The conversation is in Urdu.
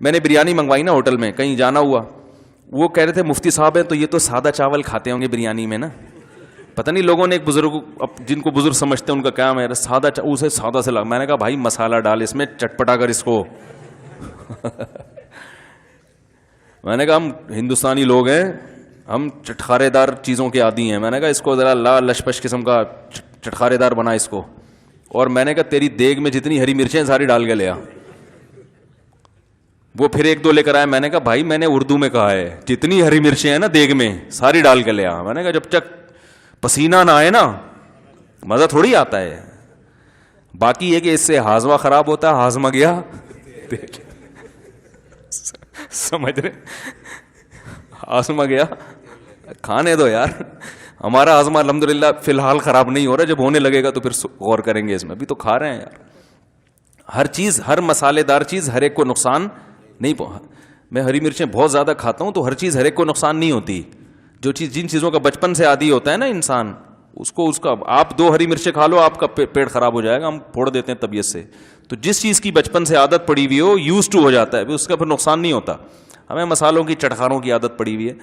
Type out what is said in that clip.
میں نے بریانی منگوائی نا ہوٹل میں, کہیں جانا ہوا, وہ کہہ رہے تھے مفتی صاحب ہیں تو یہ تو سادہ چاول کھاتے ہوں گے بریانی میں نا. پتہ نہیں لوگوں نے ایک بزرگ, جن کو بزرگ سمجھتے ہیں ان کا کام ہے سادہ, اسے سادہ سے لگا. میں نے کہا بھائی مسالہ ڈال اس میں, چٹپٹا کر اس کو. میں نے کہا ہم ہندوستانی لوگ ہیں, ہم چٹخارے دار چیزوں کے عادی ہیں. میں نے کہا اس کو ذرا لا لشپش قسم کا چٹخارے دار بنا اس کو. اور میں نے کہا تیری دیگ میں جتنی ہری مرچیں ساری ڈال کے لیا. وہ پھر ایک دو لے کر آئے. میں نے کہا بھائی میں نے اردو میں کہا ہے جتنی ہری مرچیں ہیں نا دیگ میں ساری ڈال کے لیا. میں نے کہا جب تک پسینہ نہ آئے نا مزہ تھوڑی آتا ہے. باقی یہ کہ اس سے ہاضمہ خراب ہوتا ہے, ہاضمہ گیا سمجھ رہے, ہاضمہ گیا. کھانے دو یار, ہمارا ہاضمہ الحمدللہ فی الحال خراب نہیں ہو رہا, جب ہونے لگے گا تو پھر غور کریں گے اس میں. ابھی تو کھا رہے ہیں یار. ہر چیز, ہر مسالے دار چیز ہر ایک کو نقصان نہیں. میں ہری مرچیں بہت زیادہ کھاتا ہوں تو ہر چیز ہر ایک کو نقصان نہیں ہوتی. جو چیز, جن چیزوں کا بچپن سے عادی ہوتا ہے نا انسان, اس کا آپ 2 ہری مرچیں کھا لو آپ کا پیٹ خراب ہو جائے گا. ہم پھوڑ دیتے ہیں طبیعت سے. تو جس چیز کی بچپن سے عادت پڑی ہوئی ہو, یوز ٹو ہو جاتا ہے, اس کا پھر نقصان نہیں ہوتا. ہمیں مسالوں کی چٹخاروں کی عادت پڑی ہوئی ہے.